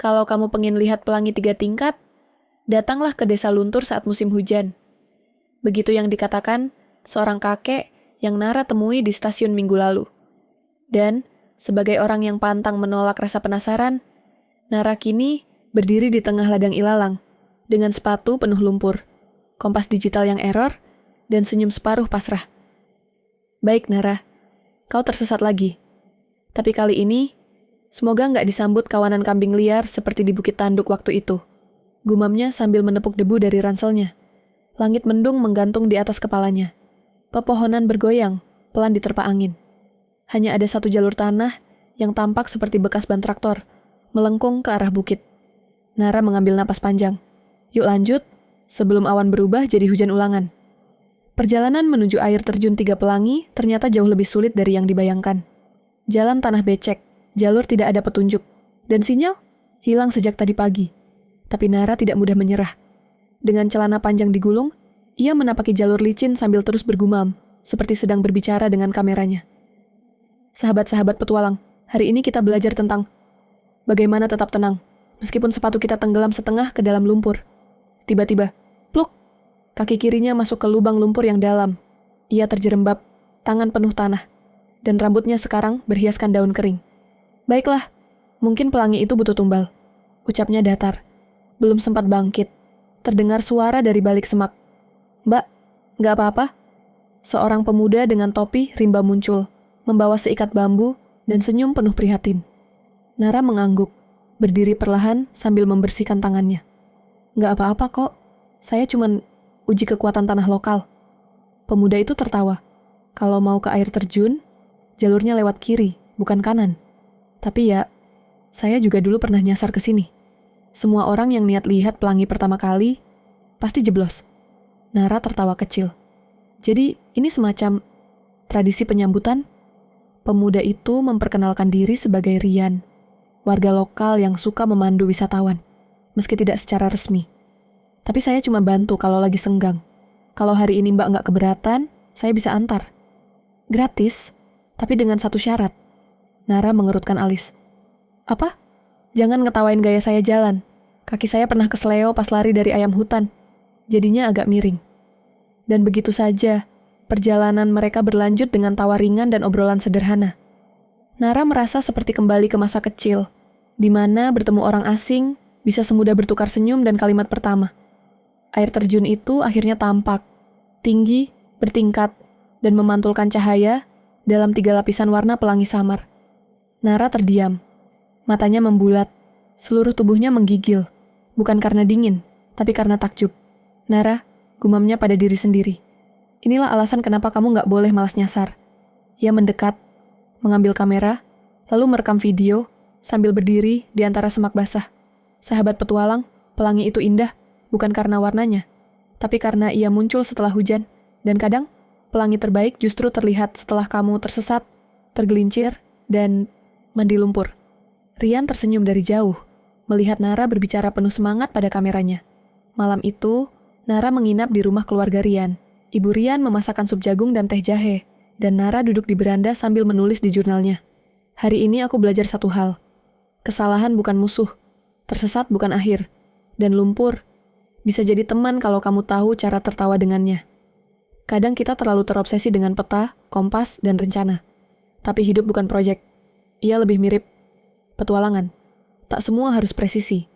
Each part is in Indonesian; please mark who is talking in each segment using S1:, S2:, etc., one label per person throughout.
S1: Kalau kamu pengen lihat pelangi 3 tingkat, datanglah ke desa Luntur saat musim hujan. Begitu yang dikatakan seorang kakek yang Nara temui di stasiun minggu lalu. Dan, sebagai orang yang pantang menolak rasa penasaran, Nara kini berdiri di tengah ladang ilalang, dengan sepatu penuh lumpur, kompas digital yang error, dan senyum separuh pasrah. Baik Nara, kau tersesat lagi. Tapi kali ini, semoga nggak disambut kawanan kambing liar seperti di Bukit Tanduk waktu itu. Gumamnya sambil menepuk debu dari ranselnya. Langit mendung menggantung di atas kepalanya. Pepohonan bergoyang, pelan diterpa angin. Hanya ada satu jalur tanah yang tampak seperti bekas ban traktor, melengkung ke arah bukit. Nara mengambil napas panjang. Yuk lanjut, sebelum awan berubah jadi hujan ulangan. Perjalanan menuju air terjun Tiga Pelangi ternyata jauh lebih sulit dari yang dibayangkan. Jalan tanah becek, jalur tidak ada petunjuk, dan sinyal hilang sejak tadi pagi. Tapi Nara tidak mudah menyerah. Dengan celana panjang digulung, ia menapaki jalur licin sambil terus bergumam, seperti sedang berbicara dengan kameranya. Sahabat-sahabat petualang, hari ini kita belajar tentang bagaimana tetap tenang, meskipun sepatu kita tenggelam setengah ke dalam lumpur. Tiba-tiba, pluk, kaki kirinya masuk ke lubang lumpur yang dalam. Ia terjerembab, tangan penuh tanah, dan rambutnya sekarang berhiaskan daun kering. Baiklah, mungkin pelangi itu butuh tumbal. Ucapnya datar. Belum sempat bangkit. Terdengar suara dari balik semak. Mbak, nggak apa-apa? Seorang pemuda dengan topi rimba muncul, membawa seikat bambu dan senyum penuh prihatin. Nara mengangguk, berdiri perlahan sambil membersihkan tangannya. Nggak apa-apa kok, saya cuman uji kekuatan tanah lokal. Pemuda itu tertawa. Kalau mau ke air terjun, jalurnya lewat kiri, bukan kanan. Tapi ya, saya juga dulu pernah nyasar ke sini. Semua orang yang niat lihat pelangi pertama kali, pasti jeblos. Nara tertawa kecil. Jadi, ini semacam tradisi penyambutan. Pemuda itu memperkenalkan diri sebagai Rian, warga lokal yang suka memandu wisatawan, meski tidak secara resmi. Tapi saya cuma bantu kalau lagi senggang. Kalau hari ini Mbak nggak keberatan, saya bisa antar. Gratis, tapi dengan satu syarat. Nara mengerutkan alis. Apa? Jangan ngetawain gaya saya jalan. Kaki saya pernah kesleo pas lari dari ayam hutan. Jadinya agak miring. Dan begitu saja, perjalanan mereka berlanjut dengan tawa ringan dan obrolan sederhana. Nara merasa seperti kembali ke masa kecil, di mana bertemu orang asing bisa semudah bertukar senyum dan kalimat pertama. Air terjun itu akhirnya tampak, tinggi, bertingkat, dan memantulkan cahaya dalam 3 lapisan warna pelangi samar. Nara terdiam. Matanya membulat, seluruh tubuhnya menggigil, bukan karena dingin, tapi karena takjub. Nara, gumamnya pada diri sendiri. Inilah alasan kenapa kamu nggak boleh malas nyasar. Ia mendekat, mengambil kamera, lalu merekam video sambil berdiri di antara semak basah. Sahabat petualang, pelangi itu indah, bukan karena warnanya, tapi karena ia muncul setelah hujan, dan kadang pelangi terbaik justru terlihat setelah kamu tersesat, tergelincir, dan mandi lumpur. Rian tersenyum dari jauh, melihat Nara berbicara penuh semangat pada kameranya. Malam itu, Nara menginap di rumah keluarga Rian. Ibu Rian memasakkan sup jagung dan teh jahe, dan Nara duduk di beranda sambil menulis di jurnalnya. Hari ini aku belajar satu hal. Kesalahan bukan musuh, tersesat bukan akhir, dan lumpur bisa jadi teman kalau kamu tahu cara tertawa dengannya. Kadang kita terlalu terobsesi dengan peta, kompas, dan rencana. Tapi hidup bukan proyek. Ia lebih mirip petualangan. Tak semua harus presisi.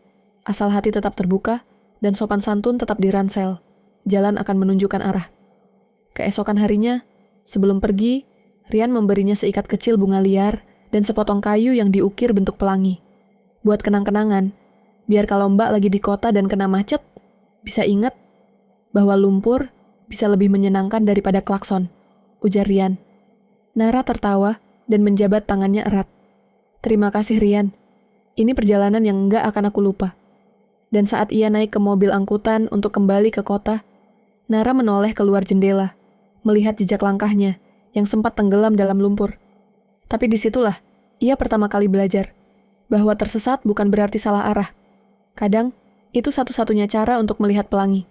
S1: Asal hati tetap terbuka dan sopan santun tetap diransel, jalan akan menunjukkan arah. Keesokan harinya, sebelum pergi, Rian memberinya seikat kecil bunga liar dan sepotong kayu yang diukir bentuk pelangi. Buat kenang-kenangan, biar kalau Mbak lagi di kota dan kena macet, bisa ingat bahwa lumpur bisa lebih menyenangkan daripada klakson, ujar Rian. Nara tertawa dan menjabat tangannya erat. Terima kasih Rian, ini perjalanan yang enggak akan aku lupa. Dan saat ia naik ke mobil angkutan untuk kembali ke kota, Nara menoleh keluar jendela, melihat jejak langkahnya yang sempat tenggelam dalam lumpur. Tapi disitulah ia pertama kali belajar bahwa tersesat bukan berarti salah arah. Kadang, itu satu-satunya cara untuk melihat pelangi.